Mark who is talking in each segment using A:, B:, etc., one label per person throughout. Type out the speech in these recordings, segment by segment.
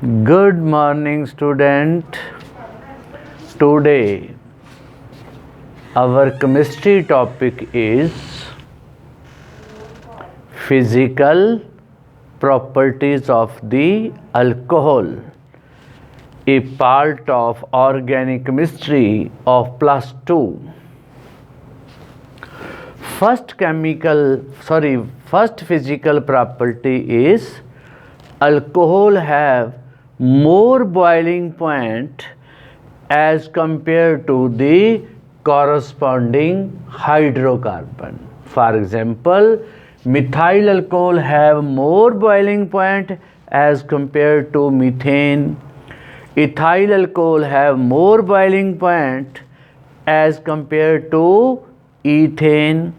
A: Good morning, student. Today our chemistry topic is physical properties of the alcohol, a part of organic chemistry of plus 2. First physical property is alcohol have more boiling point as compared to the corresponding hydrocarbon. For example, methyl alcohol have more boiling point as compared to methane. Ethyl alcohol have more boiling point as compared to ethane.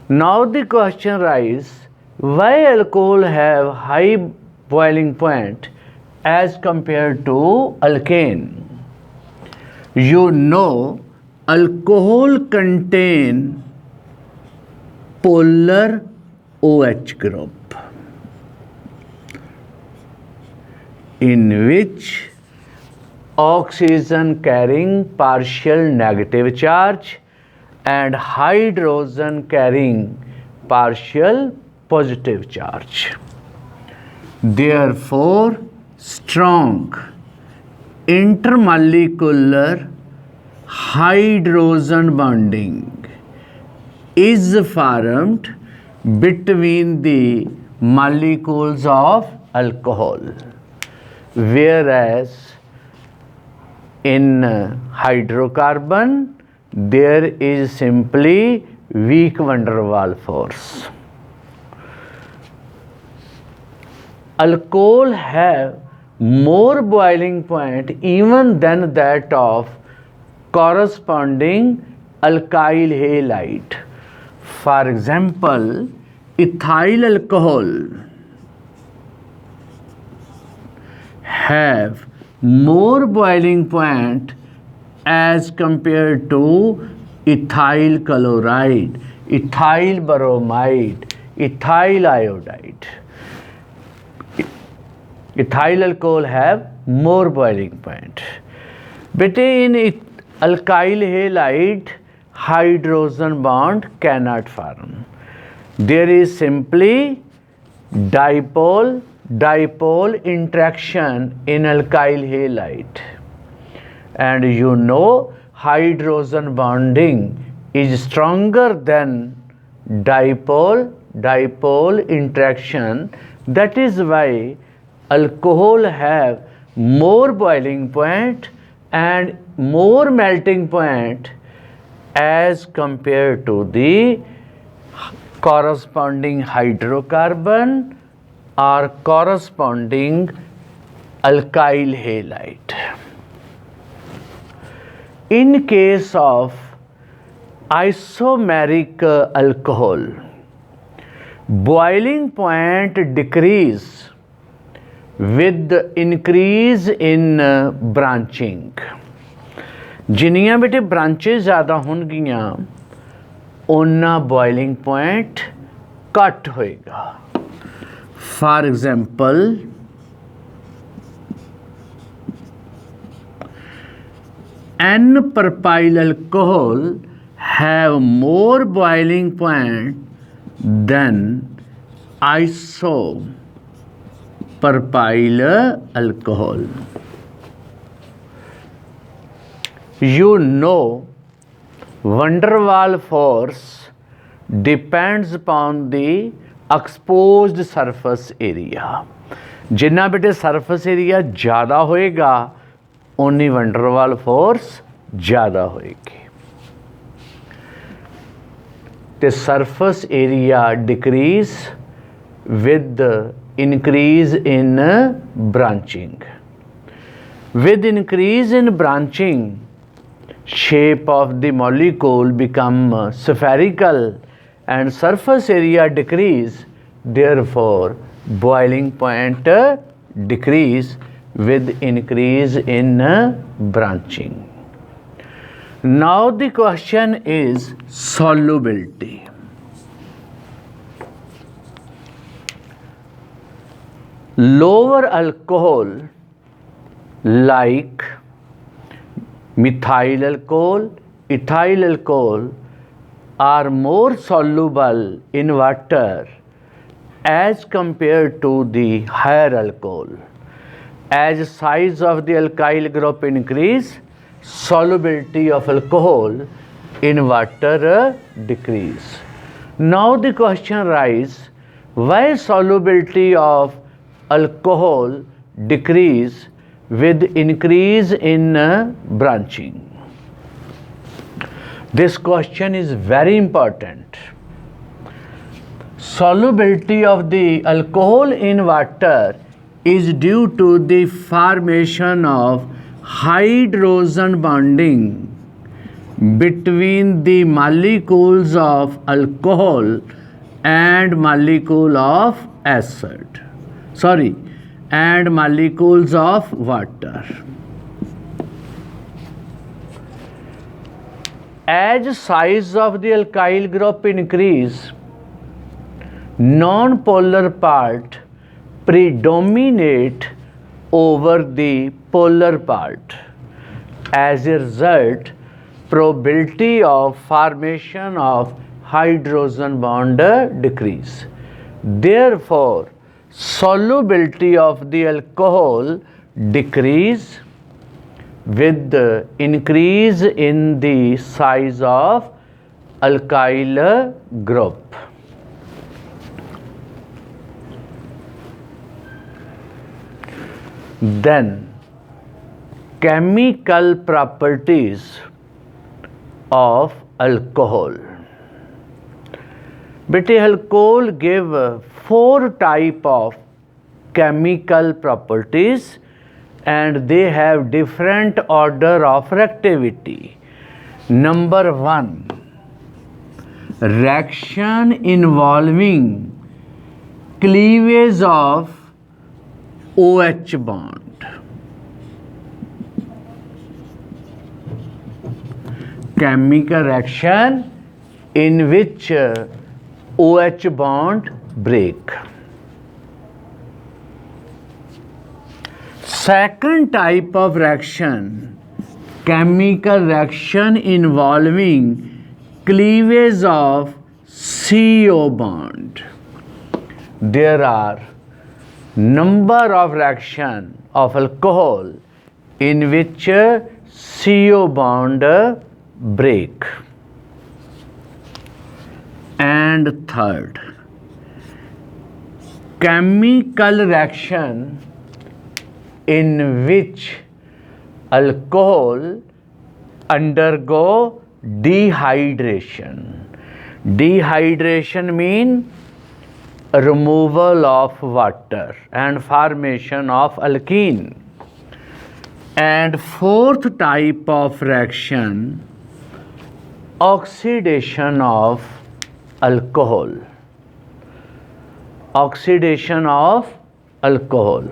A: Now the question arises, why alcohol have high boiling point as compared to alkane? You know, alcohol contain polar OH group, in which oxygen carrying partial negative charge and hydrogen carrying partial positive charge. Therefore, strong intermolecular hydrogen bonding is formed between the molecules of alcohol, whereas in hydrocarbon there is simply weak van der Waals force. Alcohol have more boiling point even than that of corresponding alkyl halide. For example, ethyl alcohol have more boiling point as compared to ethyl chloride, ethyl bromide, ethyl iodide. Ethyl alcohol have more boiling point. But in alkyl halide, hydrogen bond cannot form. There is simply dipole interaction in alkyl halide. And you know, hydrogen bonding is stronger than dipole interaction. That is why alcohol have more boiling point and more melting point as compared to the corresponding hydrocarbon or corresponding alkyl halide. In case of isomeric alcohol, boiling point decrease with increase in branching. जिन्नियां बेटे branches ज़्यादा होणगियां उन्ना boiling point घट होएगा. For example, N-propyl alcohol have more boiling point than isopropyl alcohol. You know, van der Waals force depends upon the exposed surface area. जिन्ना बेटे surface area ज़्यादा होएगा उन्नी van der Waals force ज़्यादा होएगी. The surface area decrease with the increase in branching. With increase in branching, shape of the molecule become spherical and surface area decrease. Therefore, boiling point decrease with increase in branching. Now the question is solubility. lower alcohol like methyl alcohol, ethyl alcohol are more soluble in water as compared to the higher alcohol. As size of the alkyl group increase, solubility of alcohol in water decrease. Now the question arises, why solubility of alcohol decrease with increase in branching? This question is very important. Solubility of the alcohol in water is due to the formation of hydrogen bonding between the molecules of alcohol and molecule of and molecules of water. As size of the alkyl group increase, non-polar part predominate over the polar part. As a result, probability of formation of hydrogen bond decrease. Therefore, solubility of the alcohol decrease with the increase in the size of alkyl group. Then, chemical properties of alcohol. Bete alcohol give 4 type of chemical properties and they have different order of reactivity. Number 1, reaction involving cleavage of OH bond. Chemical reaction in which OH bond break. Second type of reaction, chemical reaction involving cleavage of CO bond. There are number of reaction of alcohol in which CO bond break. And third, chemical reaction in which alcohol undergo dehydration. Dehydration means removal of water and formation of alkene. And fourth type of reaction, oxidation of alcohol. Oxidation of alcohol.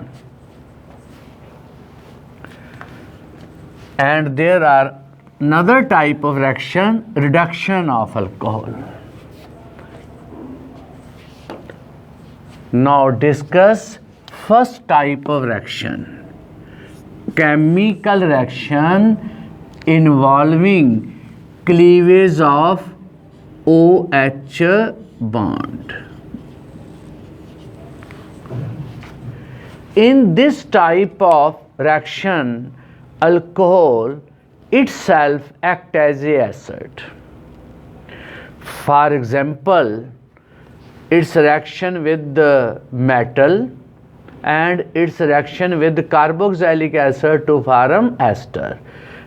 A: And there are another type of reaction, reduction of alcohol. Now discuss first type of reaction, chemical reaction involving cleavage of OH bond. In this type of reaction, alcohol itself acts as a acid. For example, its reaction with the metal and its reaction with carboxylic acid to form ester.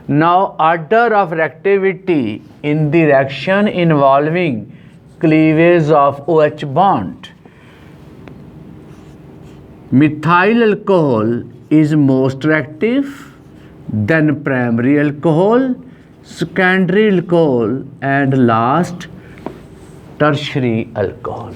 A: Now, order of reactivity in the reaction involving cleavage of OH bond. Methyl alcohol is most reactive, then primary alcohol, secondary alcohol, and last tertiary alcohol.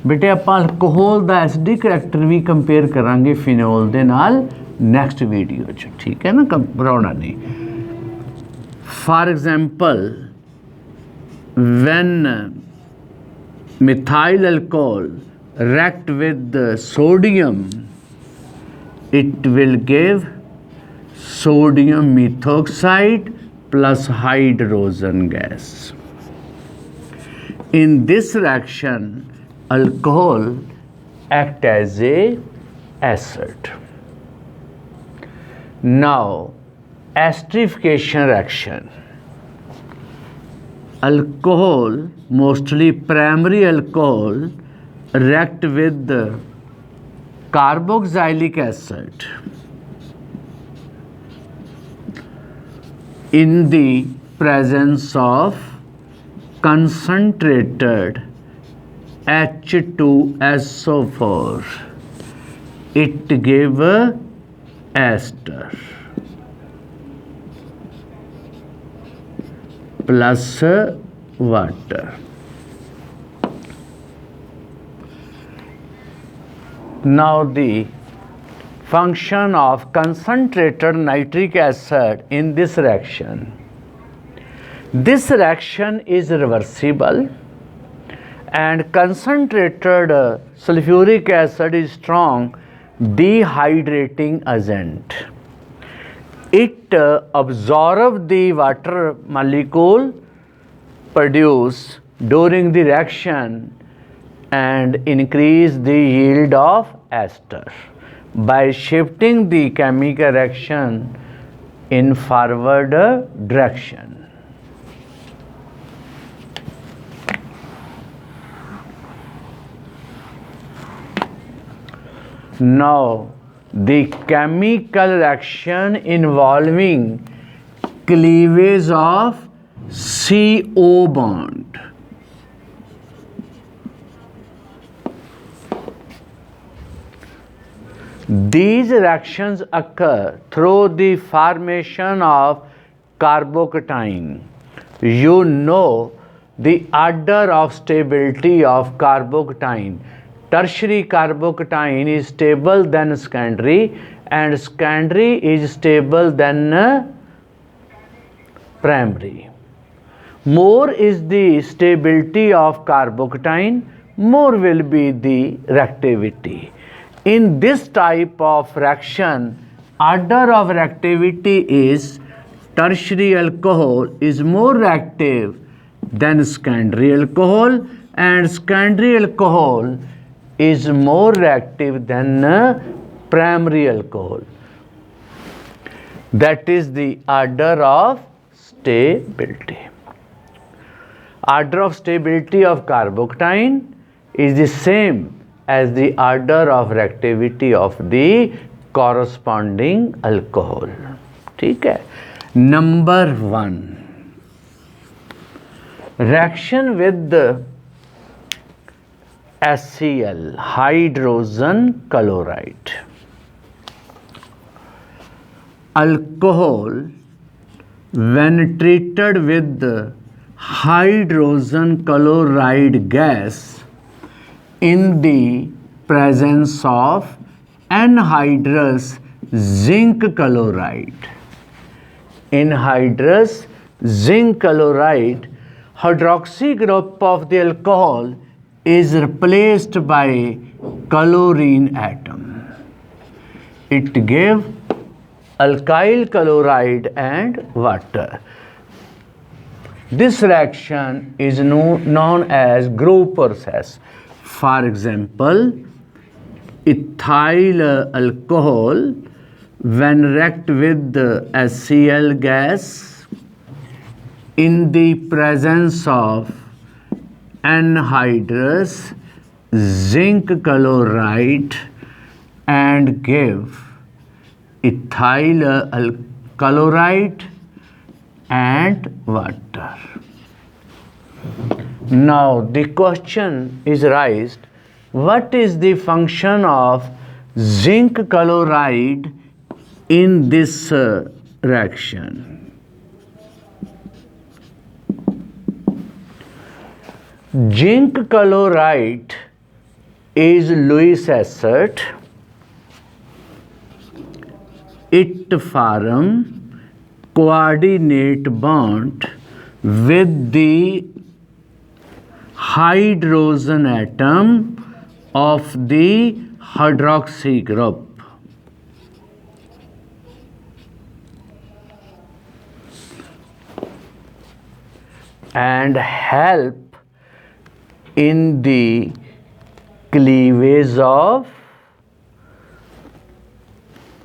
A: बेटे ਆਪਾਂ alcohol ਦਾ acidic character ਵੀ compare ਕਰਾਂਗੇ ਫਿਨੋਲ ਦੇ ਨਾਲ next video 'ਚ, ਠੀਕ ਹੈ ਨਾ, ਘਬਰਾਉਣਾ ਨਹੀਂ। For example, when methyl alcohol react with the sodium, it will give sodium methoxide plus hydrogen gas. In this reaction, alcohol act as a acid. Now, esterification reaction. Alcohol, mostly primary alcohol, react with the carboxylic acid in the presence of concentrated H2SO4. It give ester plus water. Now the function of concentrated nitric acid in this reaction. This reaction is reversible and concentrated sulfuric acid is strong dehydrating agent. It absorbs the water molecule produced during the reaction and increase the yield of ester by shifting the chemical reaction in forward direction. Now, the chemical reaction involving cleavage of CO bond. These reactions occur through the formation of carbocation. You know the order of stability of carbocation. Tertiary carbocation is stable than secondary, and secondary is stable than primary. More is the stability of carbocation, more will be the reactivity. In this type of reaction, order of reactivity is tertiary alcohol is more reactive than secondary alcohol, and secondary alcohol is more reactive than primary alcohol. That is the order of stability. Order of stability of carbocation is the same as the order of reactivity of the corresponding alcohol. ठीक है. Number 1, reaction with the HCl, hydrogen chloride. Alcohol, when treated with the hydrogen chloride gas in the presence of anhydrous zinc chloride. Anhydrous zinc chloride, hydroxy group of the alcohol is replaced by chlorine atom. It gives alkyl chloride and water. This reaction is known as group process. For example, ethyl alcohol when react with the HCl gas in the presence of anhydrous zinc chloride and give ethyl chloride and water. Now the question is raised, what is the function of zinc chloride in this reaction? Zinc chloride is Lewis acid. It forms coordinate bond with the hydrogen atom of the hydroxy group. And help in the cleavage of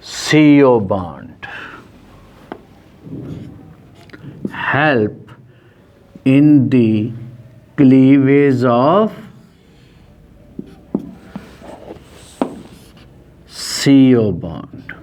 A: CO bond. Help in the cleavage of CO bond.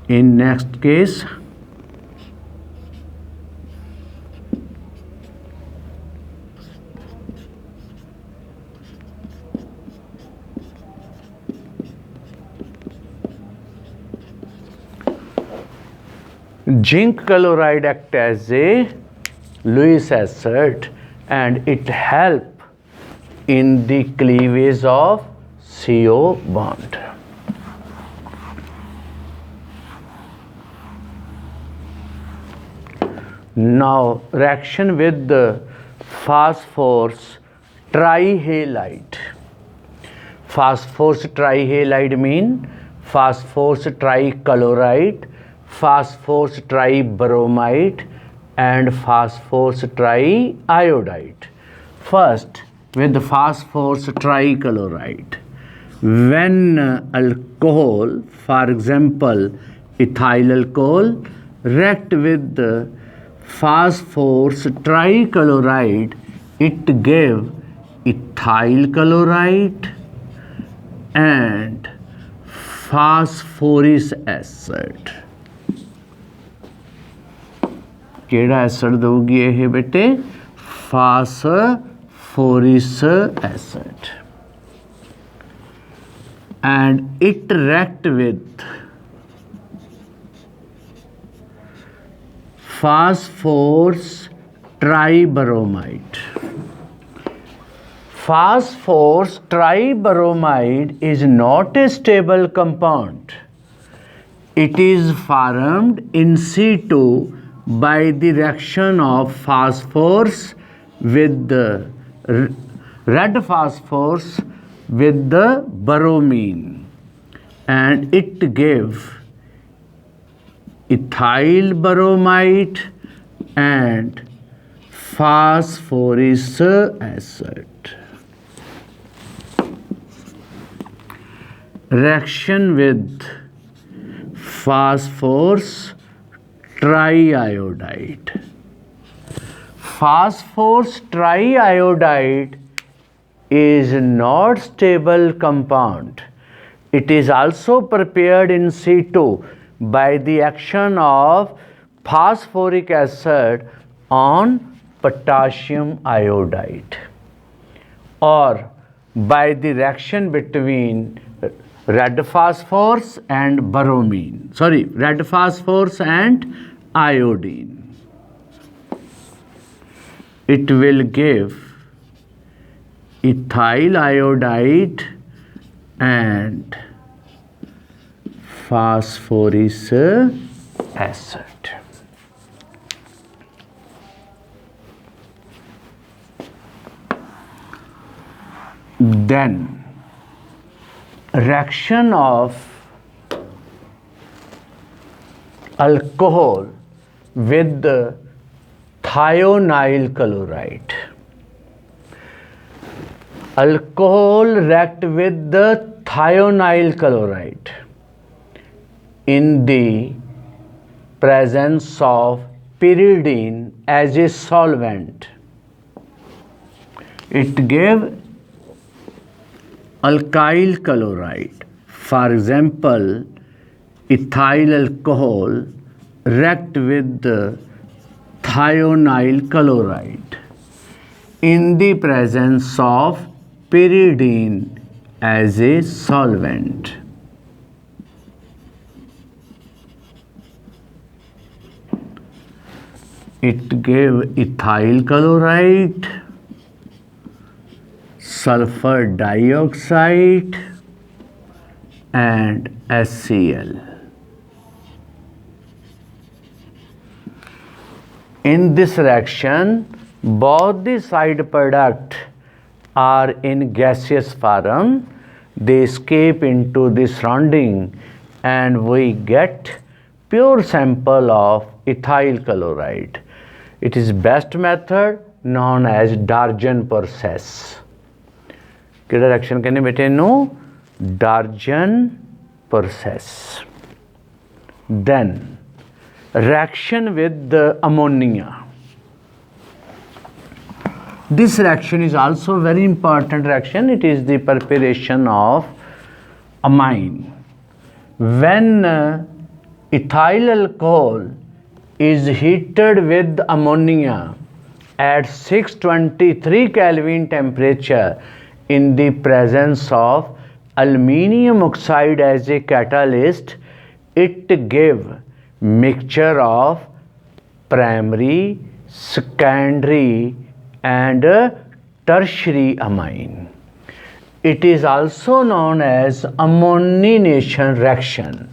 A: In next case, zinc chloride act as a Lewis acid and it help in the cleavage of CO bond. Now reaction with the phosphorus trihalide. Phosphorus trihalide mean phosphorus trichloride, phosphorus tribromide and phosphorus triiodide. First with the phosphorus trichloride. When alcohol, for example ethyl alcohol, react with the phosphorus trichloride, it gave ethyl chloride and phosphorus acid. केड़ा acid दोगी ये बेटे? phosphorus acid. And it react with phosphorus tribromide. Phosphorus tribromide is not a stable compound. It is formed in situ by the reaction of phosphorus with the red phosphorus with the bromine, and it gave ethyl bromide and phosphorus acid. Reaction with phosphorus triiodide. Phosphorus triiodide is not stable compound. It is also prepared in situ by the action of phosphoric acid on potassium iodide or by the reaction between red phosphorus and red phosphorus and iodine. It will give ethyl iodide and phosphorus acid. Then reaction of alcohol with the thionyl chloride. Alcohol react with the thionyl chloride in the presence of pyridine as a solvent. It gave alkyl chloride. For example, ethyl alcohol react with the thionyl chloride in the presence of pyridine as a solvent. It gave ethyl chloride sulfur dioxide and HCl. In this reaction, both the side product are in gaseous form. They escape into the surrounding and we get pure sample of ethyl chloride. It is best method known as Darjan process. किहड़ा reaction कहने बेटे no? Darjan process. Then reaction with the ammonia. This reaction is also very important reaction. It is the preparation of amine. When ethyl alcohol is heated with ammonia at 623 Kelvin temperature in the presence of aluminium oxide as a catalyst, it gives mixture of primary, secondary and tertiary amine. It is also known as ammonination reaction.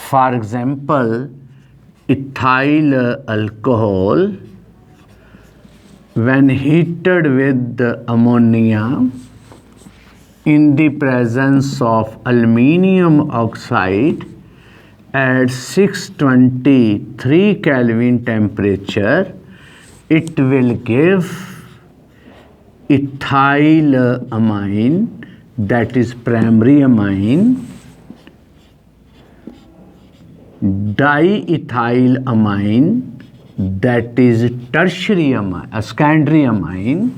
A: For example, ethyl alcohol when heated with ammonia in the presence of aluminium oxide at 623 Kelvin temperature, it will give ethyl amine, that is primary amine, diethyl amine, that is tertiary amine, secondary amine,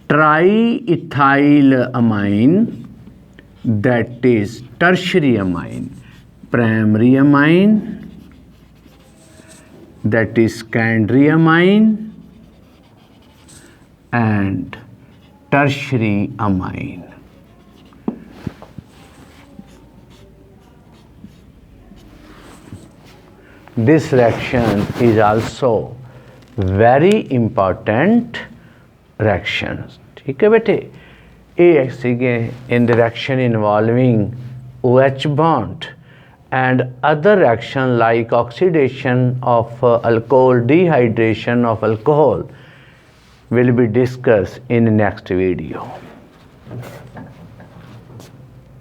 A: triethyl amine, that is tertiary amine, primary amine, that is secondary amine, and tertiary amine. This reaction is also very important reaction. ठीक है बेटे, A in the reaction involving OH bond and other reaction like oxidation of alcohol, dehydration of alcohol will be discussed in next video.